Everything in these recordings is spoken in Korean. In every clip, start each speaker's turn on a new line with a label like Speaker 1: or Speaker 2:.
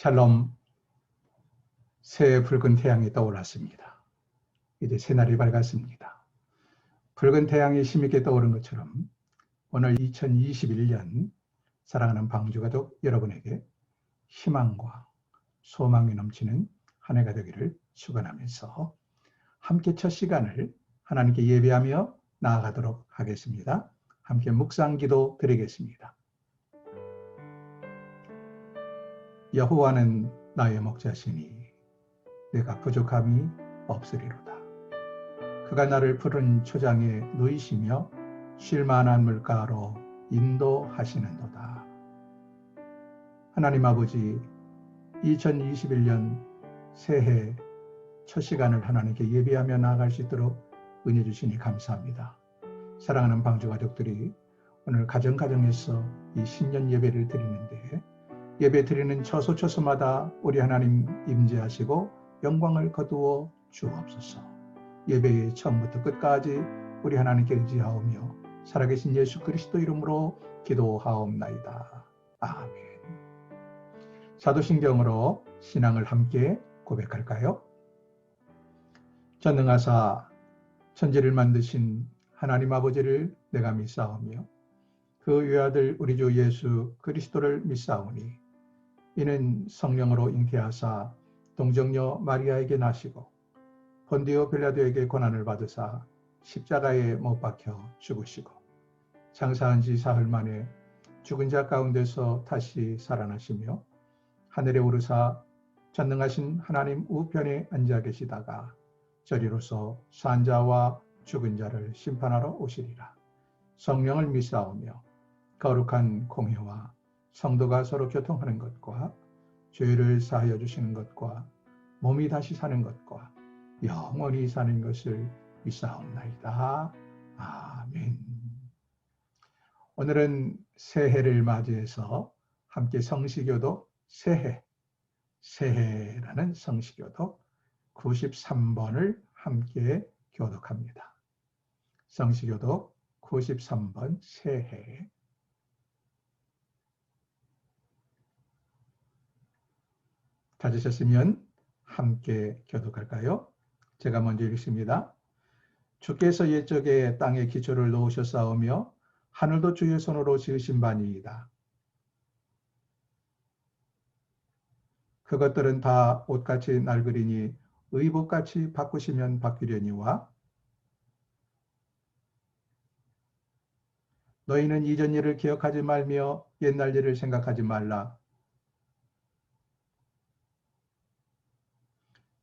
Speaker 1: 샬롬, 새해 붉은 태양이 떠올랐습니다. 이제 새날이 밝았습니다. 붉은 태양이 힘있게 떠오른 것처럼 오늘 2021년 사랑하는 방주가족 여러분에게 희망과 소망이 넘치는 한 해가 되기를 축원하면서 함께 첫 시간을 하나님께 예배하며 나아가도록 하겠습니다. 함께 묵상기도 드리겠습니다. 여호와는 나의 목자시니 내가 부족함이 없으리로다. 그가 나를 푸른 초장에 누이시며 쉴만한 물가로 인도하시는도다. 하나님 아버지, 2021년 새해 첫 시간을 하나님께 예배하며 나아갈 수 있도록 은혜 주시니 감사합니다. 사랑하는 방주가족들이 오늘 가정에서 이 신년 예배를 드리는데 예배 드리는 처소처소마다 우리 하나님 임재하시고 영광을 거두어 주옵소서. 예배의 처음부터 끝까지 우리 하나님께 의지하오며 살아계신 예수 그리스도 이름으로 기도하옵나이다. 아멘. 사도신경으로 신앙을 함께 고백할까요? 전능하사 천지를 만드신 하나님 아버지를 내가 믿사오며 그 외아들 우리 주 예수 그리스도를 믿사오니 이는 성령으로 잉태하사 동정녀 마리아에게 나시고 본디오 빌라도에게 고난을 받으사 십자가에 못 박혀 죽으시고 장사한 지 사흘 만에 죽은 자 가운데서 다시 살아나시며 하늘에 오르사 전능하신 하나님 우편에 앉아 계시다가 저리로서 산 자와 죽은 자를 심판하러 오시리라. 성령을 믿사오며 거룩한 공회와 성도가 서로 교통하는 것과 죄를 사하여 주시는 것과 몸이 다시 사는 것과 영원히 사는 것을 믿사옵나이다. 아멘. 오늘은 새해를 맞이해서 함께 성시교도 새해라는 성시교도 93번을 함께 교독합니다. 성시교도 93번 새해. 찾으셨으면 함께 교독할까요? 제가 먼저 읽습니다. 주께서 옛적에 땅에 기초를 놓으셨사오며 하늘도 주의 손으로 지으신 바니이다. 그것들은 다 옷같이 낡으리니 의복같이 바꾸시면 바뀌려니와 너희는 이전 일을 기억하지 말며 옛날 일을 생각하지 말라.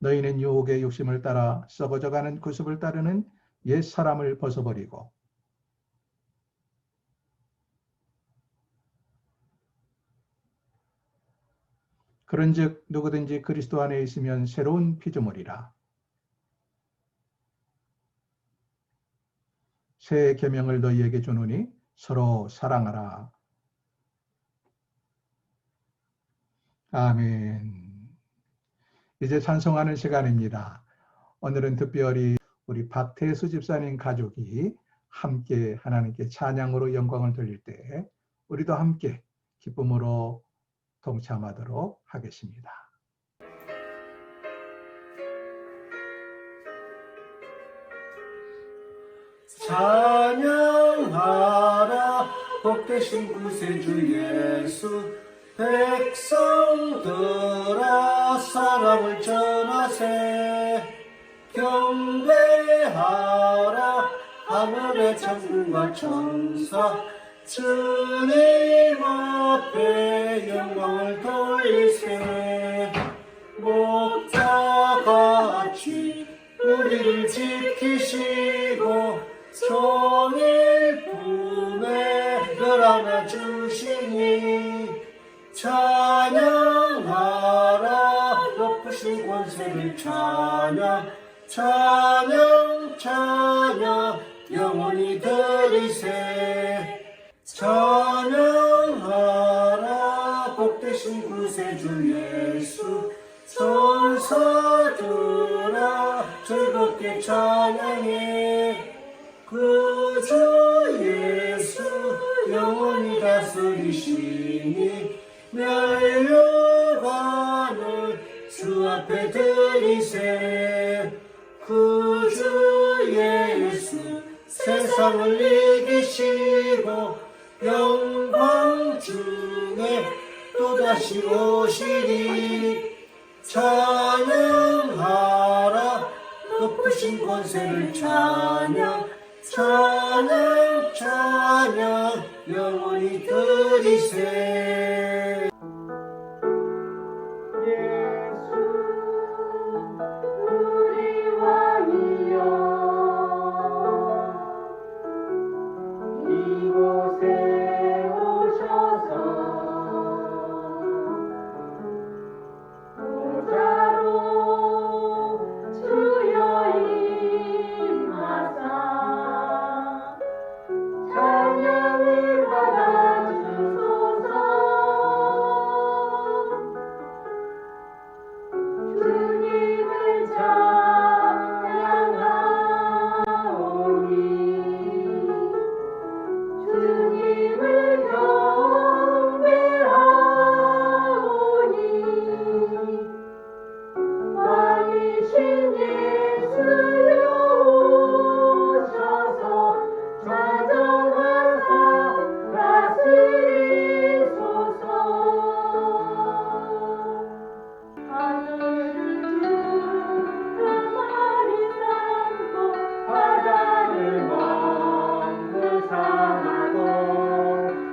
Speaker 1: 너희는 유혹의 욕심을 따라 썩어져가는 구습을 따르는 옛 사람을 벗어버리고 그런즉 누구든지 그리스도 안에 있으면 새로운 피조물이라. 새 계명을 너희에게 주노니 서로 사랑하라. 아멘. 이제 찬송하는 시간입니다. 오늘은 특별히 우리 박태수 집사님 가족이 함께 하나님께 찬양으로 영광을 돌릴 때 우리도 함께 기쁨으로 동참하도록 하겠습니다.
Speaker 2: 찬양하라 복되신 구세주 예수 백성들아 사랑을 전하세 경배하라 하늘의 천군과 천사 주님 앞에 영광을 돌리세 목자같이 우리를 지키시고 종일 품에 늘 안아주시니 찬양하라 높으신 권세를 찬양 영원히 드리세 찬양하라 복되신 구세주 예수 천사들아 즐겁게 찬양해 구주 예수 영원히 다스리시니 멸류관 앞에 드리세. 구주 예수 세상을 이기시고 영광 중에 또다시 오시리. 찬양하라 높으신 권세를 찬양 찬양 찬양 영원히 드리세. 예수 우리 왕이여 이곳에 오셔서 보좌로 주여 임하사 찬양을 받아주소서. 주님을 찬양하오니 주님을 경배하오니 왕이신 예수여 오셔서 좌정하사 다스리소서. 하늘을 두루마리 삼고 바다를 왕을 삼아도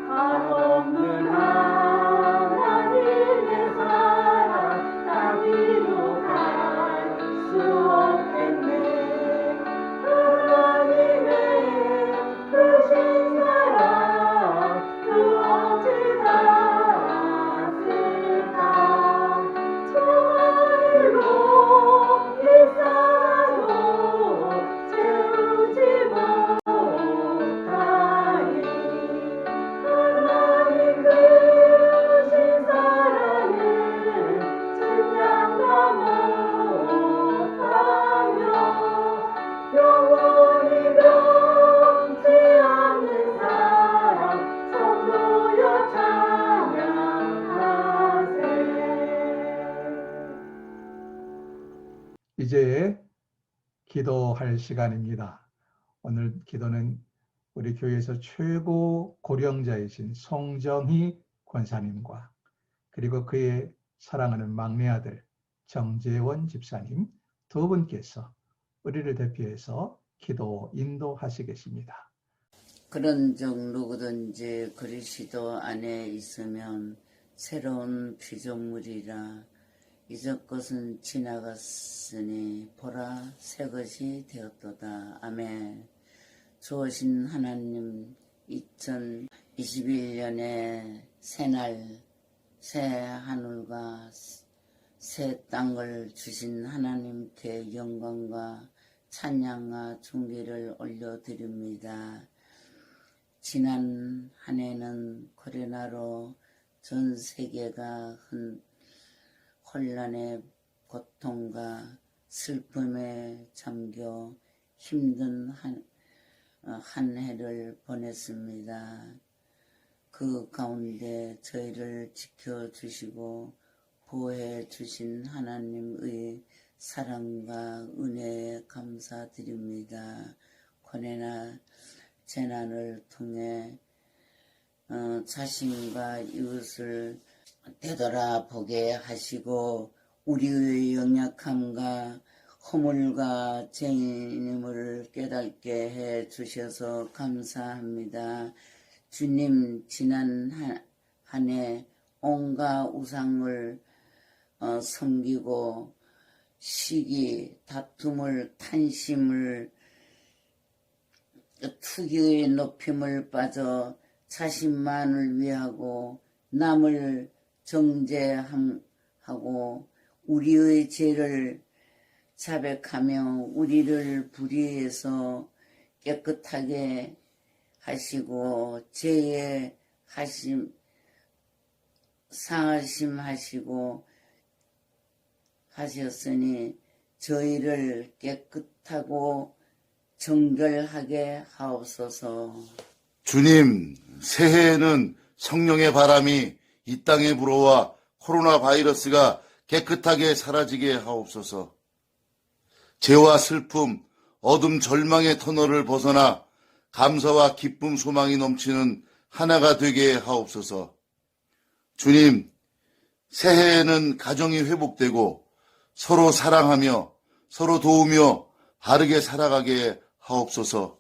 Speaker 2: 한없는 하나님의 사랑 다기도 갈 수 없겠네. 하나님의 크신 사랑 그 어찌 닿았을까. 정말로 일사도 채우지 못하니 하나님 크신 사랑을 증량다 못하며 영원히 변치 않는 사랑 성도여 찬양하세.
Speaker 1: 이제 기도할 시간입니다. 오늘 기도는 우리 교회에서 최고 고령자이신 송정희 권사님과 그리고 그의 사랑하는 막내 아들 정재원 집사님 두 분께서 우리를 대표해서 기도 인도하시겠습니다.
Speaker 3: 그런즉 누구든지 그리스도 안에 있으면 새로운 피조물이라. 이전 것은 지나갔으니 보라 새 것이 되었도다. 아멘. 주오신 하나님, 2021년의 새날 새 하늘과 새 땅을 주신 하나님께 영광과 찬양과 존귀를 올려드립니다. 지난 한 해는 코로나로 전 세계가 혼란의 고통과 슬픔에 잠겨 힘든 한 해를 보냈습니다. 그 가운데 저희를 지켜주시고 보호해 주신 하나님의 사랑과 은혜에 감사드립니다. 고뇌나 재난을 통해 자신과 이웃을 되돌아보게 하시고 우리의 연약함과 허물과 죄인임을 깨닫게 해 주셔서 감사합니다. 주님, 지난 한 해 온갖 우상을 섬기고 시기, 다툼을, 탄심을, 투기의 높임을 빠져 자신만을 위하고 남을 정죄하고 우리의 죄를 자백하며 우리를 불의해서 깨끗하게 하시고 죄에 상하심하시고 하셨으니 저희를 깨끗하고 정결하게 하옵소서.
Speaker 4: 주님, 새해에는 성령의 바람이 이 땅에 불어와 코로나 바이러스가 깨끗하게 사라지게 하옵소서. 죄와 슬픔, 어둠, 절망의 터널을 벗어나 감사와 기쁨, 소망이 넘치는 하나가 되게 하옵소서. 주님, 새해에는 가정이 회복되고 서로 사랑하며 서로 도우며 바르게 살아가게 하옵소서.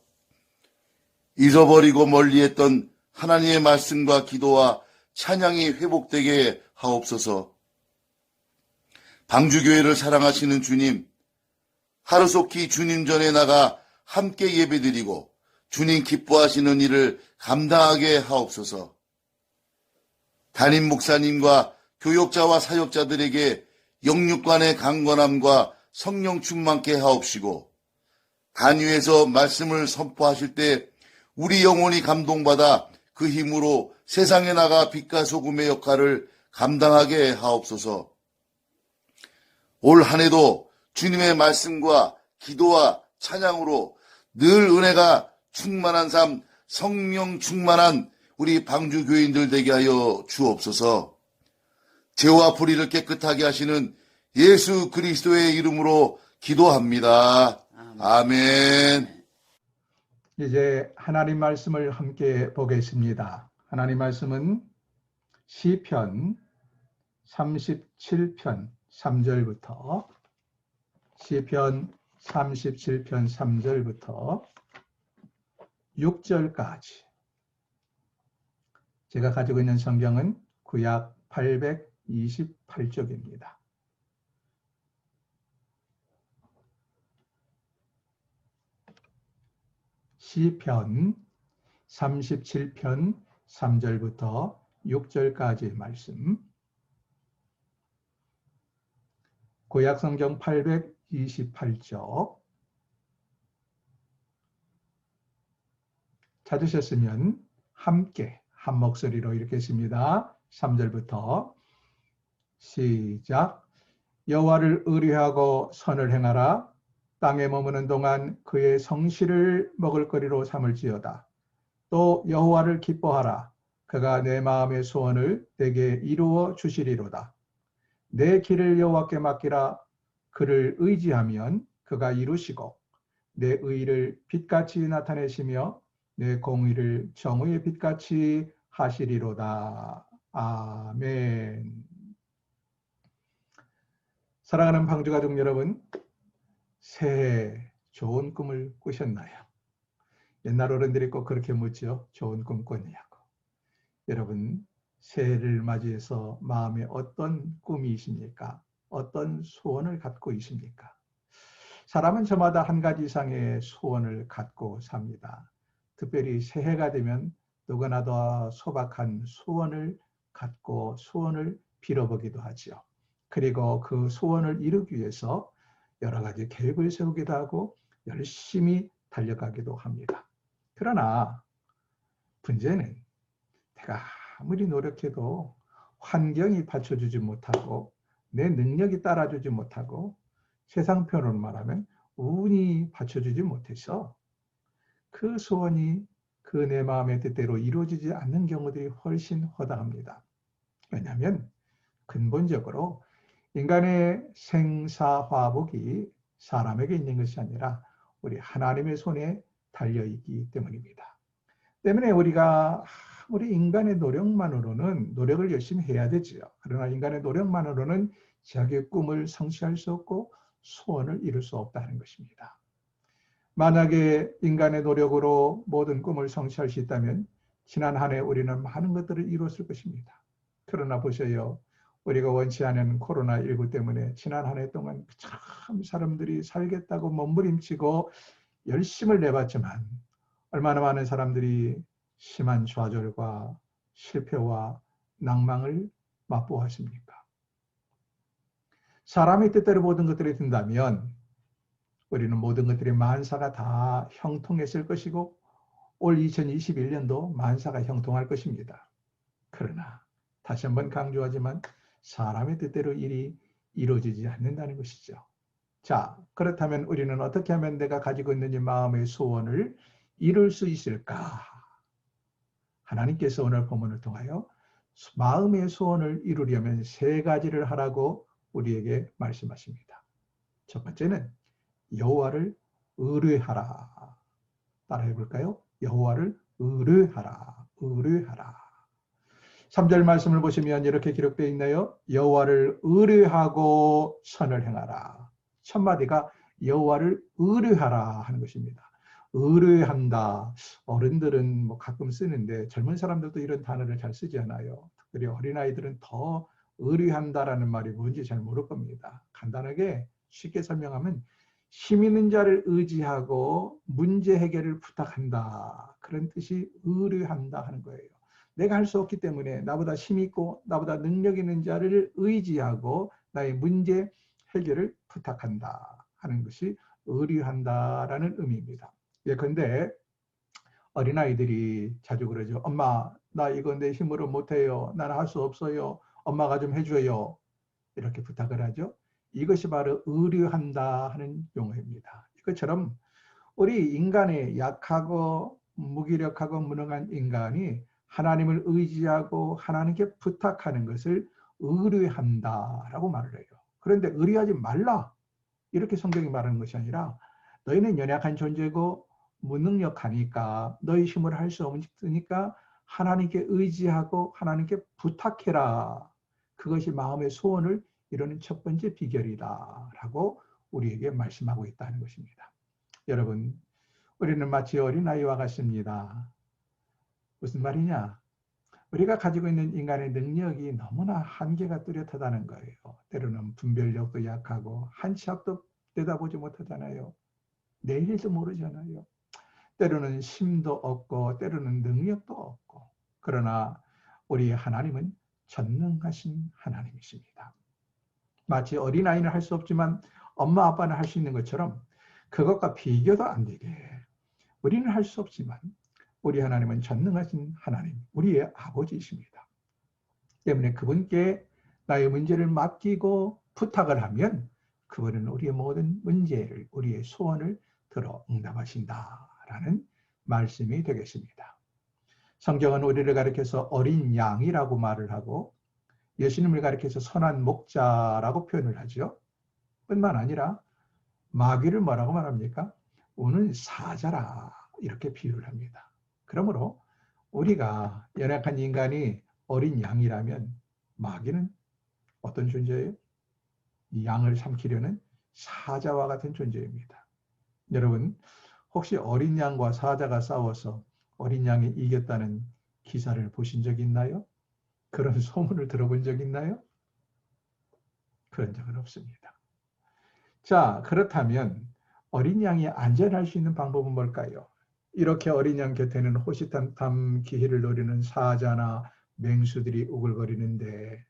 Speaker 4: 잊어버리고 멀리했던 하나님의 말씀과 기도와 찬양이 회복되게 하옵소서. 방주교회를 사랑하시는 주님, 하루속히 주님 전에 나가 함께 예배드리고 주님 기뻐하시는 일을 감당하게 하옵소서. 담임 목사님과 교역자와 사역자들에게 영육간의 강건함과 성령 충만케 하옵시고, 단위에서 말씀을 선포하실 때 우리 영혼이 감동받아 그 힘으로 세상에 나가 빛과 소금의 역할을 감당하게 하옵소서. 올 한 해도 주님의 말씀과 기도와 찬양으로 늘 은혜가 충만한 삶, 성령 충만한 우리 방주 교인들 되게 하여 주옵소서. 죄와 불의를 깨끗하게 하시는 예수 그리스도의 이름으로 기도합니다. 아멘.
Speaker 1: 이제 하나님 말씀을 함께 보겠습니다. 하나님 말씀은 시편 37편 3절부터 시편 37편 3절부터 6절까지, 제가 가지고 있는 성경은 구약 828쪽입니다. 시편 37편 3절부터 6절까지의 말씀, 구약성경 828쪽, 찾으셨으면 함께 한 목소리로 읽겠습니다. 3절부터 시작. 여호와를 의뢰하고 선을 행하라. 땅에 머무는 동안 그의 성실을 먹을거리로 삼을지어다. 또 여호와를 기뻐하라. 그가 내 마음의 소원을 내게 이루어 주시리로다. 내 길을 여호와께 맡기라. 그를 의지하면 그가 이루시고 내 의를 빛같이 나타내시며 내 공의를 정의의 빛같이 하시리로다. 아멘. 사랑하는 방주가족 여러분, 새해 좋은 꿈을 꾸셨나요? 옛날 어른들이 꼭 그렇게 묻죠. 좋은 꿈 꿨냐고. 여러분, 새해를 맞이해서 마음에 어떤 꿈이 있습니까? 어떤 소원을 갖고 있습니까? 사람은 저마다 한 가지 이상의 소원을 갖고 삽니다. 특별히 새해가 되면 누구나 더 소박한 소원을 갖고 소원을 빌어보기도 하죠. 그리고 그 소원을 이루기 위해서 여러 가지 계획을 세우기도 하고 열심히 달려가기도 합니다. 그러나 문제는 내가 아무리 노력해도 환경이 받쳐주지 못하고 내 능력이 따라주지 못하고 세상 표현으로 말하면 운이 받쳐주지 못해서 그 소원이 그 내 마음의 뜻대로 이루어지지 않는 경우들이 훨씬 허다합니다. 왜냐하면 근본적으로 인간의 생사화복이 사람에게 있는 것이 아니라 우리 하나님의 손에 달려있기 때문입니다. 때문에 우리가 우리 인간의 노력만으로는 노력을 열심히 해야 되지요. 그러나 인간의 노력만으로는 자기의 꿈을 성취할 수 없고 소원을 이룰 수 없다는 것입니다. 만약에 인간의 노력으로 모든 꿈을 성취할 수 있다면 지난 한 해 우리는 많은 것들을 이뤘을 것입니다. 그러나 보세요. 우리가 원치 않은 코로나19 때문에 지난 한 해 동안 참 사람들이 살겠다고 몸부림치고 열심을 내봤지만 얼마나 많은 사람들이 심한 좌절과 실패와 낭망을 맛보았습니까? 사람의 뜻대로 모든 것들이 된다면 우리는 모든 것들이 만사가 다 형통했을 것이고 올 2021년도 만사가 형통할 것입니다. 그러나 다시 한번 강조하지만 사람의 뜻대로 일이 이루어지지 않는다는 것이죠. 자, 그렇다면 우리는 어떻게 하면 내가 가지고 있는 이 마음의 소원을 이룰 수 있을까? 하나님께서 오늘 본문을 통하여 마음의 소원을 이루려면 세 가지를 하라고 우리에게 말씀하십니다. 첫 번째는 여호와를 의뢰하라. 따라해 볼까요? 여호와를 의뢰하라. 의뢰하라. 3절 말씀을 보시면 이렇게 기록되어 있나요? 여호와를 의뢰하고 선을 행하라. 첫 마디가 여호와를 의뢰하라 하는 것입니다. 의뢰한다. 어른들은 뭐 가끔 쓰는데 젊은 사람들도 이런 단어를 잘 쓰지 않아요. 특별히 어린아이들은 더 의뢰한다라는 말이 뭔지 잘 모를 겁니다. 간단하게 쉽게 설명하면 힘 있는 자를 의지하고 문제 해결을 부탁한다. 그런 뜻이 의뢰한다 하는 거예요. 내가 할 수 없기 때문에 나보다 힘 있고 나보다 능력 있는 자를 의지하고 나의 문제 해결을 부탁한다 하는 것이 의뢰한다라는 의미입니다. 예컨대 어린아이들이 자주 그러죠. 엄마, 나 이거 내 힘으로 못해요. 나는 할 수 없어요. 엄마가 좀 해줘요. 이렇게 부탁을 하죠. 이것이 바로 의뢰한다 하는 용어입니다. 이것처럼 우리 인간의 약하고 무기력하고 무능한 인간이 하나님을 의지하고 하나님께 부탁하는 것을 의뢰한다라고 말을 해요. 그런데 의뢰하지 말라 이렇게 성경이 말하는 것이 아니라 너희는 연약한 존재고 무능력하니까 너희 힘으로 할 수 없으니까 하나님께 의지하고 하나님께 부탁해라. 그것이 마음의 소원을 이루는 첫 번째 비결이다 라고 우리에게 말씀하고 있다는 것입니다. 여러분, 우리는 마치 어린아이와 같습니다. 무슨 말이냐? 우리가 가지고 있는 인간의 능력이 너무나 한계가 뚜렷하다는 거예요. 때로는 분별력도 약하고 한 치 앞도 내다보지 못하잖아요. 내일도 모르잖아요. 때로는 힘도 없고 때로는 능력도 없고. 그러나 우리 하나님은 전능하신 하나님이십니다. 마치 어린아이는 할 수 없지만 엄마 아빠는 할 수 있는 것처럼 그것과 비교도 안 되게 우리는 할 수 없지만 우리 하나님은 전능하신 하나님, 우리의 아버지이십니다. 때문에 그분께 나의 문제를 맡기고 부탁을 하면 그분은 우리의 모든 문제를, 우리의 소원을 들어 응답하신다라는 말씀이 되겠습니다. 성경은 우리를 가리켜서 어린 양이라고 말을 하고 예수님을 가리켜서 선한 목자라고 표현을 하죠. 뿐만 아니라 마귀를 뭐라고 말합니까? 우는 사자라 이렇게 비유를 합니다. 그러므로 우리가 연약한 인간이 어린 양이라면 마귀는 어떤 존재예요? 이 양을 삼키려는 사자와 같은 존재입니다. 여러분, 혹시 어린 양과 사자가 싸워서 어린 양이 이겼다는 기사를 보신 적 있나요? 그런 소문을 들어본 적 있나요? 그런 적은 없습니다. 자, 그렇다면 어린 양이 안전할 수 있는 방법은 뭘까요? 이렇게 어린 양 곁에는 호시탐탐 기회를 노리는 사자나 맹수들이 우글거리는데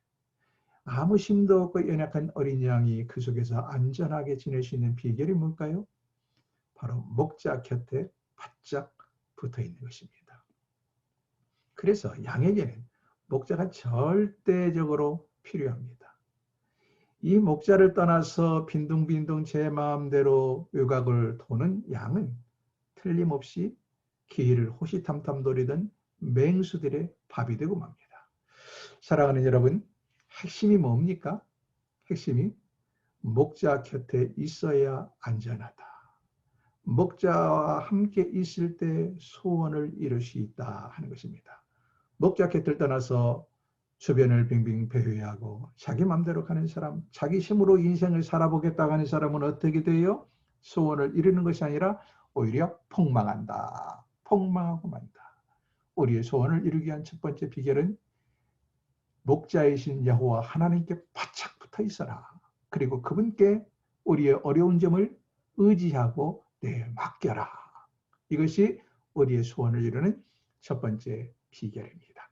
Speaker 1: 아무 힘도 없고 연약한 어린 양이 그 속에서 안전하게 지낼 수 있는 비결이 뭘까요? 바로 목자 곁에 바짝 붙어 있는 것입니다. 그래서 양에게는 목자가 절대적으로 필요합니다. 이 목자를 떠나서 빈둥빈둥 제 마음대로 외곽을 도는 양은 틀림없이 기회를 호시탐탐 노리던 맹수들의 밥이 되고 맙니다. 사랑하는 여러분, 핵심이 뭡니까? 핵심이 목자 곁에 있어야 안전하다. 목자와 함께 있을 때 소원을 이룰 수 있다 하는 것입니다. 목자 곁을 떠나서 주변을 빙빙 배회하고 자기 마음대로 가는 사람, 자기 힘으로 인생을 살아보겠다고 하는 사람은 어떻게 돼요? 소원을 이루는 것이 아니라 오히려 폭망한다. 폭망하고 만다. 우리의 소원을 이루기 위한 첫 번째 비결은 목자이신 여호와 하나님께 바짝 붙어 있어라. 그리고 그분께 우리의 어려운 점을 의지하고 맡겨라. 이것이 우리의 소원을 이루는 첫 번째 비결입니다.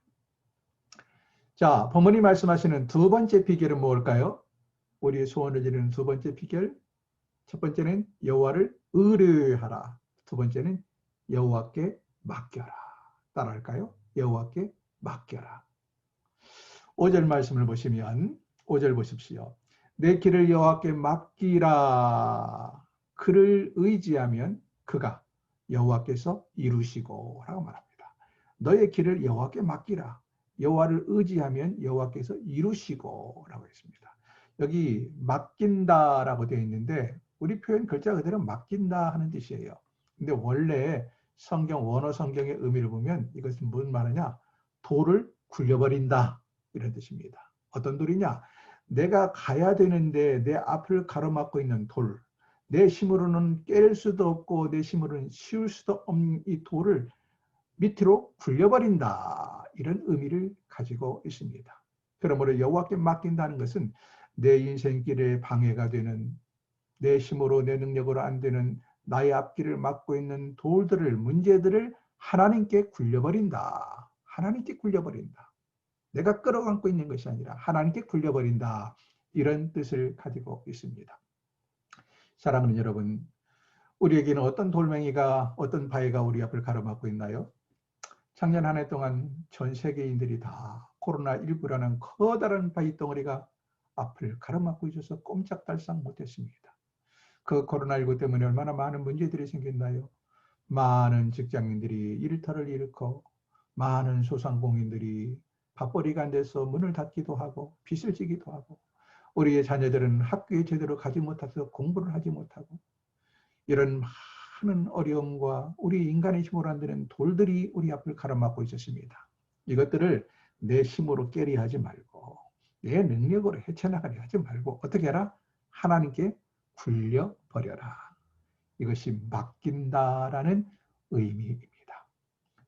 Speaker 1: 자, 본문이 말씀하시는 두 번째 비결은 뭘까요? 우리의 소원을 이루는 두 번째 비결. 첫 번째는 여호와를 의뢰하라. 두 번째는 여호와께 맡겨라. 따라할까요? 여호와께 맡겨라. 5절 말씀을 보시면 5절 보십시오. 내 길을 여호와께 맡기라. 그를 의지하면 그가 여호와께서 이루시고 라고 말합니다. 너의 길을 여호와께 맡기라. 여호와를 의지하면 여호와께서 이루시고 라고 했습니다. 여기 맡긴다라고 되어 있는데 우리 표현 글자 그대로 맡긴다 하는 뜻이에요. 근데 원래 성경 원어 성경의 의미를 보면 이것은 무슨 말이냐? 돌을 굴려버린다 이런 뜻입니다. 어떤 돌이냐? 내가 가야 되는데 내 앞을 가로막고 있는 돌, 내 힘으로는 깰 수도 없고 내 힘으로는 씌울 수도 없는 이 돌을 밑으로 굴려버린다 이런 의미를 가지고 있습니다. 그러므로 여호와께 맡긴다는 것은 내 인생길에 방해가 되는, 내 힘으로 내 능력으로 안 되는 나의 앞길을 막고 있는 돌들을, 문제들을 하나님께 굴려버린다. 하나님께 굴려버린다. 내가 끌어안고 있는 것이 아니라 하나님께 굴려버린다. 이런 뜻을 가지고 있습니다. 사랑하는 여러분, 우리에게는 어떤 돌멩이가, 어떤 바위가 우리 앞을 가로막고 있나요? 작년 한 해 동안 전 세계인들이 다 코로나19라는 커다란 바위 덩어리가 앞을 가로막고 있어서 꼼짝달싹 못했습니다. 그 코로나19 때문에 얼마나 많은 문제들이 생겼나요? 많은 직장인들이 일터를 잃고 많은 소상공인들이 밥벌이가 안 돼서 문을 닫기도 하고 빚을 지기도 하고 우리의 자녀들은 학교에 제대로 가지 못해서 공부를 하지 못하고 이런 많은 어려움과 우리 인간의 힘으로 안 되는 돌들이 우리 앞을 가로막고 있었습니다. 이것들을 내 힘으로 깨려 하지 말고 내 능력으로 헤쳐나가려 하지 말고 어떻게 해라? 하나님께 굴려버려라. 이것이 맡긴다라는 의미입니다.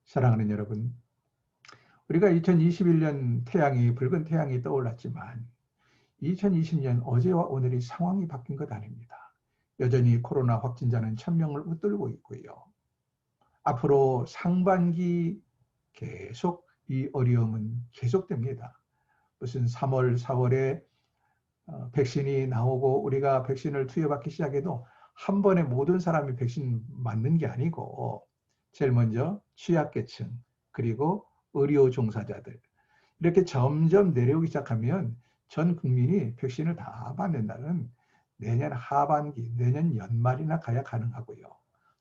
Speaker 1: 사랑하는 여러분, 우리가 2021년 태양이, 붉은 태양이 떠올랐지만 2020년 어제와 오늘이 상황이 바뀐 것 아닙니다. 여전히 코로나 확진자는 1000명을 웃돌고 있고요. 앞으로 상반기 계속 이 어려움은 계속됩니다. 무슨 3월, 4월에 백신이 나오고 우리가 백신을 투여받기 시작해도 한 번에 모든 사람이 백신 맞는 게 아니고 제일 먼저 취약계층 그리고 의료 종사자들 이렇게 점점 내려오기 시작하면 전 국민이 백신을 다 맞는다는 내년 하반기, 내년 연말이나 가야 가능하고요.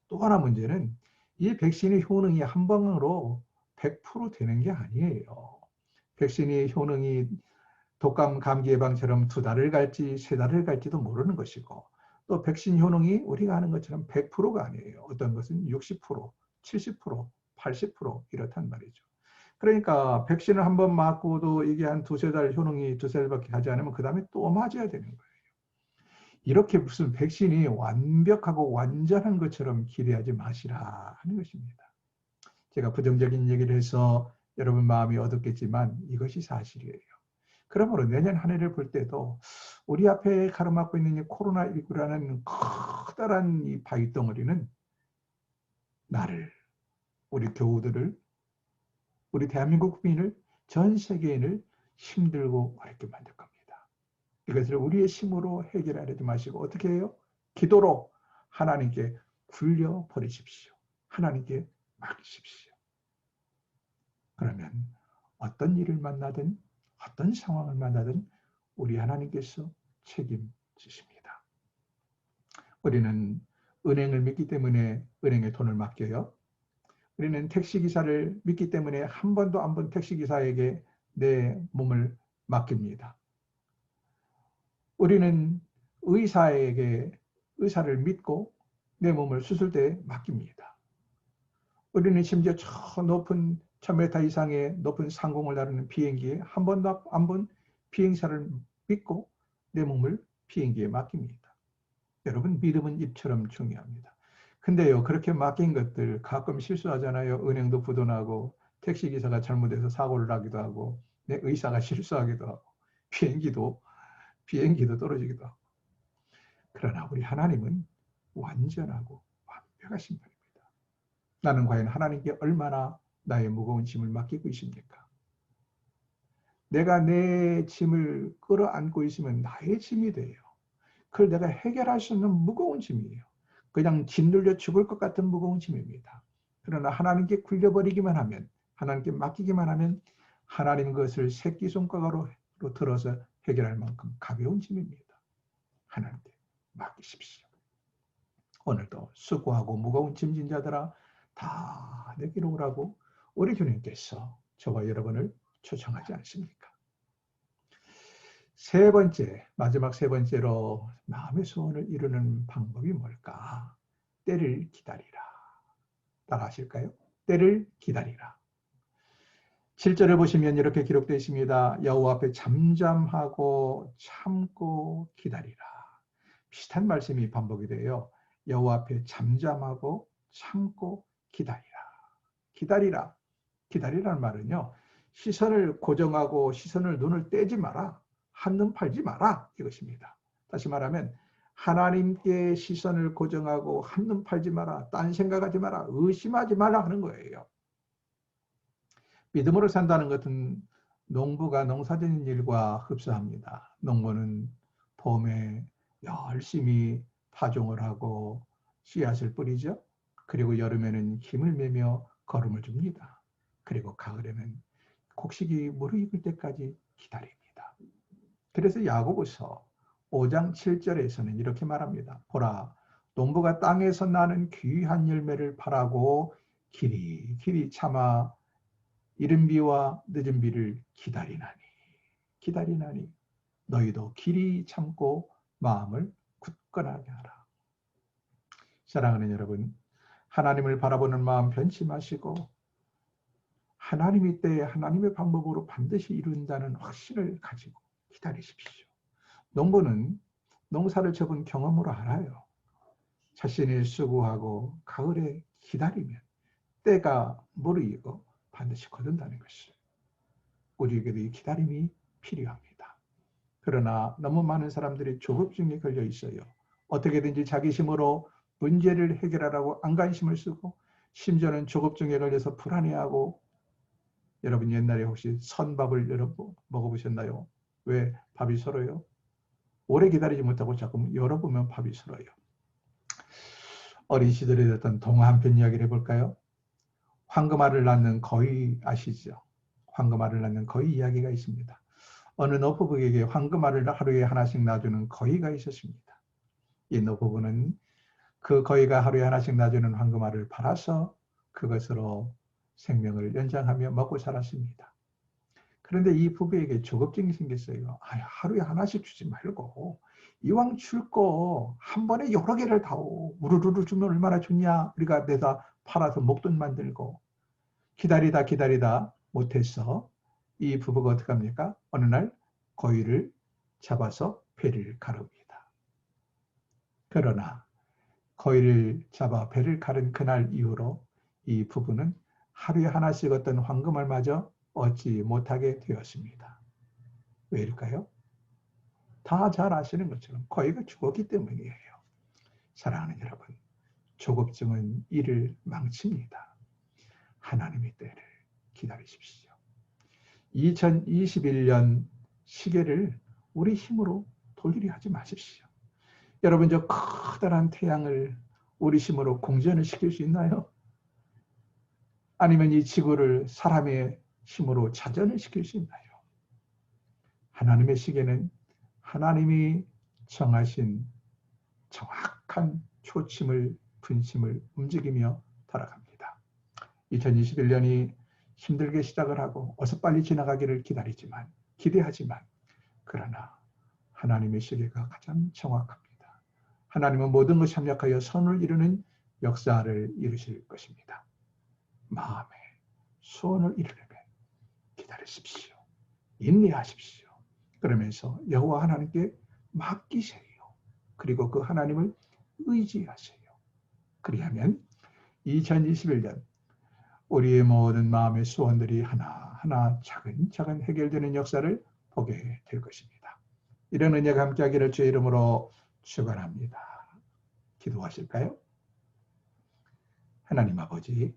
Speaker 1: 또 하나 문제는 이 백신의 효능이 한 방으로 100% 되는 게 아니에요. 백신의 효능이 독감 감기 예방처럼 2달을 갈지 3달을 갈지도 모르는 것이고 또 백신 효능이 우리가 하는 것처럼 100%가 아니에요. 어떤 것은 60%, 70%, 80% 이렇단 말이죠. 그러니까 백신을 한번 맞고도 이게 한 2~3달 효능이 2~3달밖에 하지 않으면 그 다음에 또 맞아야 되는 거예요. 이렇게 무슨 백신이 완벽하고 완전한 것처럼 기대하지 마시라 하는 것입니다. 제가 부정적인 얘기를 해서 여러분 마음이 어둡겠지만 이것이 사실이에요. 그러므로 내년 한 해를 볼 때도 우리 앞에 가로막고 있는 이 코로나19라는 커다란 이 바위 덩어리는 나를, 우리 교우들을, 우리 대한민국 국민을, 전 세계인을 힘들고 어렵게 만들 겁니다. 이것을 우리의 힘으로 해결하지 마시고 어떻게 해요? 기도로 하나님께 굴려버리십시오. 하나님께 맡기십시오. 그러면 어떤 일을 만나든 어떤 상황을 만나든 우리 하나님께서 책임지십니다. 우리는 은행을 믿기 때문에 은행에 돈을 맡겨요. 우리는 택시기사를 믿기 때문에 한 번도 안 본 택시기사에게 내 몸을 맡깁니다. 우리는 의사를 믿고 내 몸을 수술대에 맡깁니다. 우리는 심지어 저 높은 1000m 이상의 높은 상공을 나르는 비행기에 한 번도 안 본 비행사를 믿고 내 몸을 비행기에 맡깁니다. 여러분, 믿음은 입처럼 중요합니다. 근데요, 그렇게 맡긴 것들 가끔 실수하잖아요. 은행도 부도나고 택시기사가 잘못해서 사고를 나기도 하고 내 의사가 실수하기도 하고 비행기도 떨어지기도 하고. 그러나 우리 하나님은 완전하고 완벽하신 분입니다. 나는 과연 하나님께 얼마나 나의 무거운 짐을 맡기고 있습니까? 내가 내 짐을 끌어안고 있으면 나의 짐이 돼요. 그걸 내가 해결할 수 없는 무거운 짐이에요. 그냥 짓눌려 죽을 것 같은 무거운 짐입니다. 그러나 하나님께 굴려버리기만 하면, 하나님께 맡기기만 하면 하나님 그것을 새끼손가락으로 들어서 해결할 만큼 가벼운 짐입니다. 하나님께 맡기십시오. 오늘도 수고하고 무거운 짐진 자들아 다 내게로 오라고 우리 주님께서 저와 여러분을 초청하지 않습니까? 세 번째, 마지막 세 번째로 마음의 소원을 이루는 방법이 뭘까? 때를 기다리라. 따라 하실까요? 때를 기다리라. 7절을 보시면 이렇게 기록되어 있습니다. 여호와 앞에 잠잠하고 참고 기다리라. 비슷한 말씀이 반복이 돼요. 여호와 앞에 잠잠하고 참고 기다리라. 기다리라. 기다리라는 말은요. 시선을 고정하고 시선을 눈을 떼지 마라. 한눈 팔지 마라. 이것입니다. 다시 말하면 하나님께 시선을 고정하고 한눈 팔지 마라. 딴 생각하지 마라. 의심하지 마라 하는 거예요. 믿음으로 산다는 것은 농부가 농사짓는 일과 흡사합니다. 농부는 봄에 열심히 파종을 하고 씨앗을 뿌리죠. 그리고 여름에는 힘을 내며 거름을 줍니다. 그리고 가을에는 곡식이 무르익을 때까지 기다립니다. 그래서 야고보서 5장 7절에서는 이렇게 말합니다. 보라, 농부가 땅에서 나는 귀한 열매를 바라고 길이 참아 이른 비와 늦은 비를 기다리나니 너희도 길이 참고 마음을 굳건하게 하라. 사랑하는 여러분, 하나님을 바라보는 마음 변치 마시고 하나님의 때에 하나님의 방법으로 반드시 이룬다는 확신을 가지고 기다리십시오. 농부는 농사를 접은 경험으로 알아요. 자신이 수고하고 가을에 기다리면 때가 무르익고 반드시 거둔다는 것을. 우리에게도 이 기다림이 필요합니다. 그러나 너무 많은 사람들이 조급증에 걸려 있어요. 어떻게든지 자기 힘으로 문제를 해결하라고 안간힘을 쓰고 심지어는 조급증에 걸려서 불안해하고. 여러분 옛날에 혹시 선밥을 먹어보셨나요? 왜 밥이 설어요? 오래 기다리지 못하고 자꾸 열어보면 밥이 설어요. 어린 시절에 됐던 동화 한 편 이야기를 해볼까요? 황금알을 낳는 거위 아시죠? 황금알을 낳는 거위 이야기가 있습니다. 어느 노부부에게 황금알을 하루에 하나씩 놔주는 거위가 있었습니다. 이 노부부는 그 거위가 하루에 하나씩 놔주는 황금알을 팔아서 그것으로 생명을 연장하며 먹고 살았습니다. 그런데 이 부부에게 조급증이 생겼어요. 하루에 하나씩 주지 말고 이왕 줄 거 한 번에 여러 개를 다오. 우르르르 주면 얼마나 좋냐. 우리가 내다 팔아서 목돈 만들고. 기다리다 못해서 이 부부가 어떻게 합니까? 어느 날 거위를 잡아서 배를 가릅니다. 그러나 거위를 잡아 배를 가른 그날 이후로 이 부부는 하루에 하나씩 어떤 황금알마저 얻지 못하게 되었습니다. 왜일까요? 다 잘 아시는 것처럼 거위가 죽었기 때문이에요. 사랑하는 여러분, 조급증은 일을 망칩니다. 하나님의 때를 기다리십시오. 2021년 시계를 우리 힘으로 돌리려 하지 마십시오. 여러분, 저 커다란 태양을 우리 힘으로 공전을 시킬 수 있나요? 아니면 이 지구를 사람의 힘으로 자전을 시킬 수 있나요? 하나님의 시계는 하나님이 정하신 정확한 초침을, 분침을 움직이며 돌아갑니다. 2021년이 힘들게 시작을 하고 어서 빨리 지나가기를 기대하지만 그러나 하나님의 시계가 가장 정확합니다. 하나님은 모든 것을 협력하여 선을 이루는 역사를 이루실 것입니다. 마음의 소원을 이루려면 기다리십시오. 인내하십시오. 그러면서 여호와 하나님께 맡기세요. 그리고 그 하나님을 의지하세요. 그리하면 2021년 우리의 모든 마음의 소원들이 하나하나 차근차근 해결되는 역사를 보게 될 것입니다. 이런 은혜가 함께하기를 주의 이름으로 축원합니다. 기도하실까요? 하나님 아버지,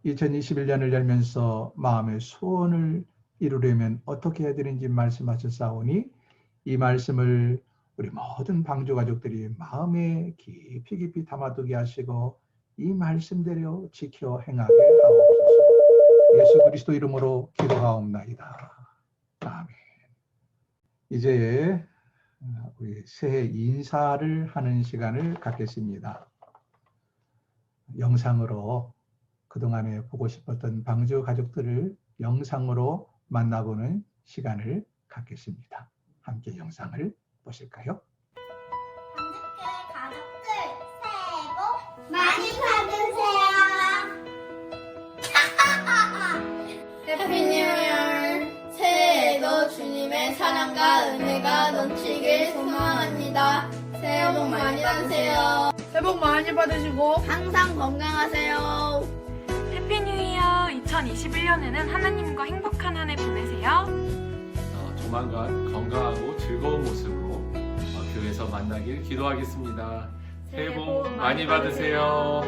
Speaker 1: 2021년을 열면서 마음의 소원을 이루려면 어떻게 해야 되는지 말씀하셨사오니 이 말씀을 우리 모든 방주 가족들이 마음에 깊이 담아두게 하시고 이 말씀대로 지켜 행하게 하옵소서. 예수 그리스도 이름으로 기도하옵나이다. 아멘. 이제 우리 새해 인사를 하는 시간을 갖겠습니다. 영상으로 그동안에 보고 싶었던 방주 가족들을 영상으로 만나보는 시간을 갖겠습니다. 함께 영상을 보실까요?
Speaker 5: 감축교회 가족들 새해 복 많이 받으세요. 해피 뉴 이어. 새해에도 주님의 사랑과 은혜가 넘치길 소망합니다. 새해 복 많이 받으세요.
Speaker 6: 새해 복 많이 받으시고
Speaker 5: 항상 건강하세요.
Speaker 7: 해피 뉴 이어 2021년에는 하나님과 행복한 한 해 보내세요.
Speaker 8: 조만간 건강하고 즐거운 모습으로 교회에서 만나길 기도하겠습니다. 새해 복 많이 받으세요.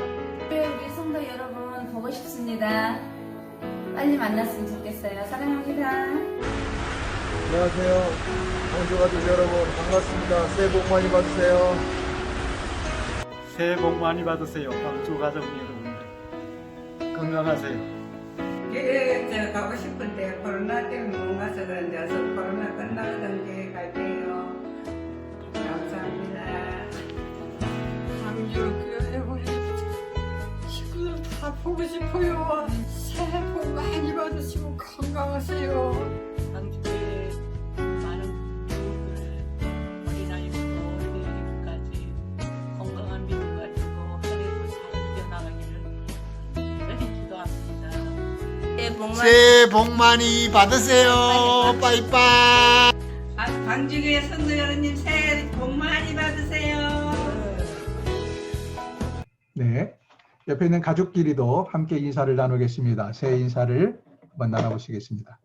Speaker 9: 우리 성도 여러분 보고 싶습니다. 빨리 만났으면 좋겠어요. 사랑합니다.
Speaker 10: 안녕하세요. 광주가족 여러분 반갑습니다. 새해 복 많이 받으세요.
Speaker 11: 새해 복 많이 받으세요. 광주 가족 여러분들 건강하세요.
Speaker 12: 교회 가고 싶은데 코로나 때문에 못 가서 그런데 어서 코로나 끝나든지 갈게요. 감사합니다.
Speaker 6: 광주 교회 우리 식구들 다 보고 싶어요. 새해 복 많이 받으시고 건강하세요.
Speaker 13: 광주교회 많은 교우들 어린아이부터 어린이까지 건강한 믿음 가지고 한 해도 잘 이겨나가기를 간절히 기도합니다.
Speaker 10: 새해 복 많이 받으세요. 빠이빠이.
Speaker 12: 광주교회 성도 여러분 새해 복 많이 받으세요.
Speaker 1: 네, 옆에 있는 가족끼리도 함께 인사를 나누겠습니다. 새해 인사를 한번 나눠보시겠습니다.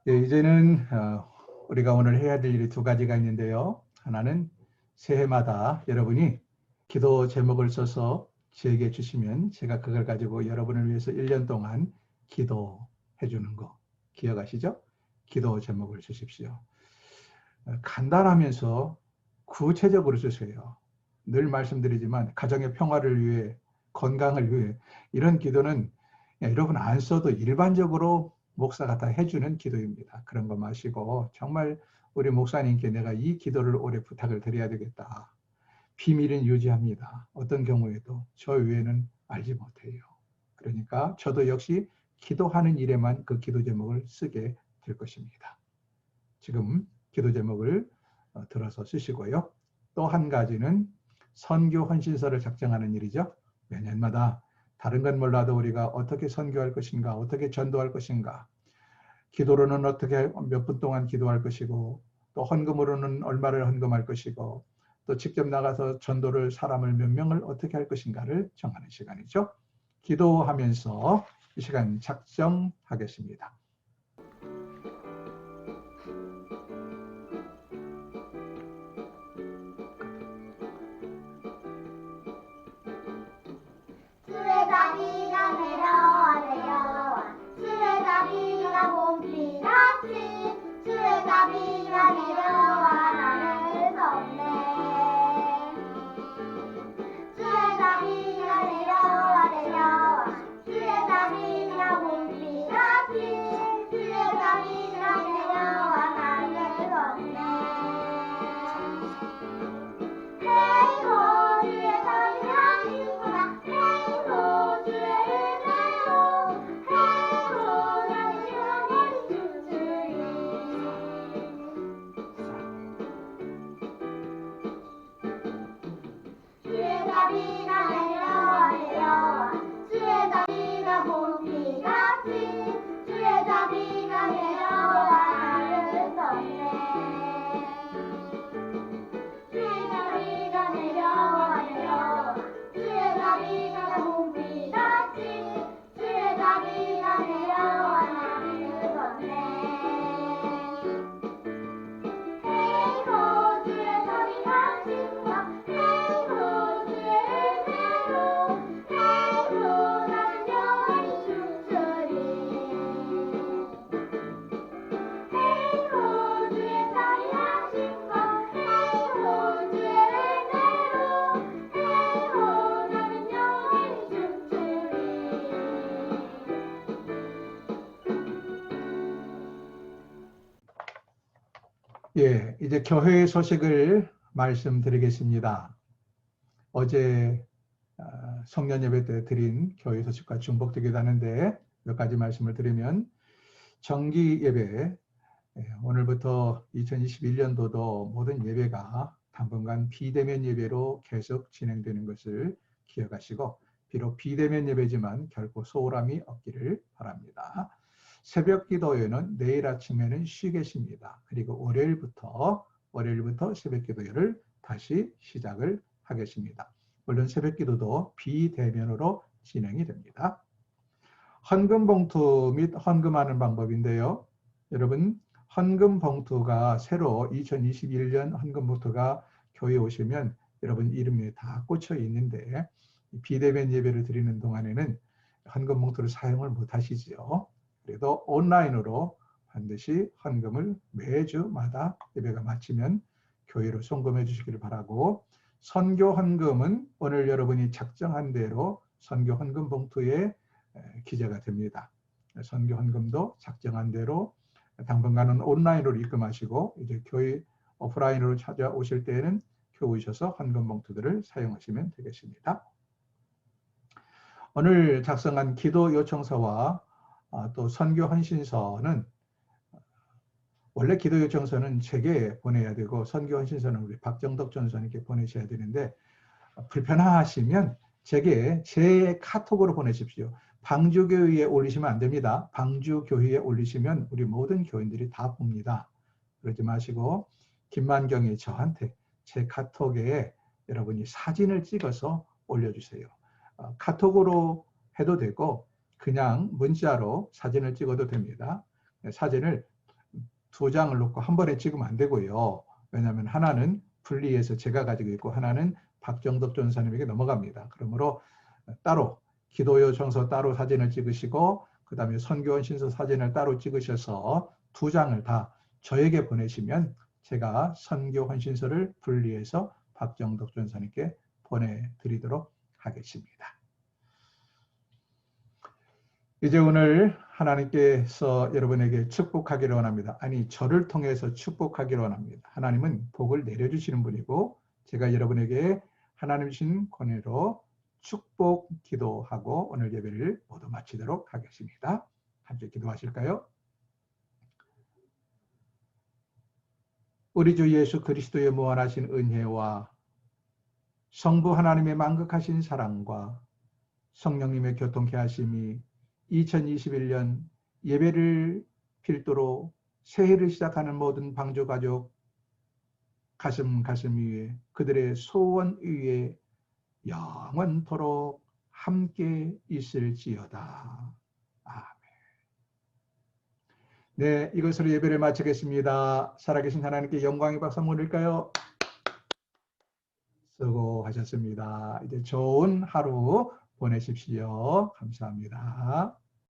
Speaker 1: 네, 이제는 우리가 오늘 해야 될 일이 두 가지가 있는데요. 하나는 새해마다 여러분이 기도 제목을 써서 저에게 주시면 제가 그걸 가지고 여러분을 위해서 1년 동안 기도해 주는 거 기억하시죠? 기도 제목을 주십시오. 간단하면서 구체적으로 쓰세요. 늘 말씀드리지만 가정의 평화를 위해 건강을 위해 이런 기도는 여러분 안 써도 일반적으로 목사가 다 해주는 기도입니다. 그런 거 마시고 정말 우리 목사님께 내가 이 기도를 올해 부탁을 드려야 되겠다. 비밀은 유지합니다. 어떤 경우에도 저 외에는 알지 못해요. 그러니까 저도 역시 기도하는 일에만 그 기도 제목을 쓰게 될 것입니다. 지금 기도 제목을 들어서 쓰시고요. 또 한 가지는 선교 헌신서를 작성하는 일이죠. 매년마다 다른 건 몰라도 우리가 어떻게 선교할 것인가, 어떻게 전도할 것인가, 기도로는 어떻게 몇 분 동안 기도할 것이고, 또 헌금으로는 얼마를 헌금할 것이고, 또 직접 나가서 전도를 사람을 몇 명을 어떻게 할 것인가를 정하는 시간이죠. 기도하면서 이 시간 작정하겠습니다.
Speaker 5: 수레가 비가 내려와 내려와 수레가 비가 봄비같이 수레가 비가 내려와 나를 덮네 수레가 비가 내려와 내려와 수레가 비가 봄비같이 수레가 비가 내려와 나를 덮네 헤이호 주의 사랑하시구나 헤이호 주의 은혜로 헤이호 나는 영원히 춤추리 수레가 비가 내려와 내려와 수레가 비가 봄비같이 수레가 비가 내려와 나를 덮네 수레가 비가 내려와 내려와 수레가 비가 봄비같이 수레가 비가 내려와 나를 덮네 헤이호 주의 사랑하시구나 헤이호 주의 은혜로 헤이호 나는 영원히 춤추리 헤이호 주의 사랑하시구나 헤이호 주의 은혜로 헤이호 나는 영원히 춤추리
Speaker 1: 예, 이제 교회 소식을 말씀드리겠습니다. 어제 성년 예배 때 드린 교회 소식과 중복되기도 하는데 몇 가지 말씀을 드리면 정기 예배, 오늘부터 2021년도도 모든 예배가 당분간 비대면 예배로 계속 진행되는 것을 기억하시고, 비록 비대면 예배지만 결코 소홀함이 없기를 바랍니다. 새벽 기도회는 내일 아침에는 쉬게 쉽니다. 그리고 월요일부터 새벽 기도회를 다시 시작을 하겠습니다. 물론 새벽 기도도 비대면으로 진행이 됩니다. 헌금 봉투 및 헌금하는 방법인데요. 여러분, 헌금 봉투가 새로 2021년 헌금 봉투가 교회에 오시면 여러분 이름에 다 꽂혀 있는데, 비대면 예배를 드리는 동안에는 헌금 봉투를 사용을 못 하시죠. 그래도 온라인으로 반드시 헌금을 매주마다 예배가 마치면 교회로 송금해 주시기를 바라고, 선교 헌금은 오늘 여러분이 작정한 대로 선교 헌금 봉투에 기재가 됩니다. 선교 헌금도 작정한 대로 당분간은 온라인으로 입금하시고, 이제 교회 오프라인으로 찾아오실 때에는 교회 오셔서 헌금 봉투들을 사용하시면 되겠습니다. 오늘 작성한 기도 요청서와 또 선교 헌신서는, 원래 기도 요청서는 제게 보내야 되고 선교 헌신서는 우리 박정덕 전사님께 보내셔야 되는데, 불편하시면 제게 제 카톡으로 보내십시오. 방주교회에 올리시면 안 됩니다. 방주교회에 올리시면 우리 모든 교인들이 다 봅니다. 그러지 마시고 김만경이 저한테 제 카톡에 여러분이 사진을 찍어서 올려주세요. 카톡으로 해도 되고 그냥 문자로 사진을 찍어도 됩니다. 사진을 2장을 놓고 한 번에 찍으면 안 되고요. 왜냐하면 하나는 분리해서 제가 가지고 있고 하나는 박정덕 전사님에게 넘어갑니다. 그러므로 따로 기도 요청서 따로 사진을 찍으시고, 그 다음에 선교 헌신서 사진을 따로 찍으셔서 2장을 다 저에게 보내시면 제가 선교 헌신서를 분리해서 박정덕 전사님께 보내드리도록 하겠습니다. 이제 오늘 하나님께서 여러분에게 축복하기를 원합니다. 아니, 저를 통해서 축복하기를 원합니다. 하나님은 복을 내려주시는 분이고, 제가 여러분에게 하나님 주신 권위로 축복 기도하고 오늘 예배를 모두 마치도록 하겠습니다. 함께 기도하실까요? 우리 주 예수 그리스도의 무한하신 은혜와 성부 하나님의 만극하신 사랑과 성령님의 교통케 하심이 2021년 예배를 필두로 새해를 시작하는 모든 방주가족 가슴 위에, 그들의 소원 위에 영원토록 함께 있을지어다. 아멘. 네, 이것으로 예배를 마치겠습니다. 살아계신 하나님께 영광의 박수 한번 올릴까요? 수고하셨습니다. 이제 좋은 하루 보내십시오. 감사합니다.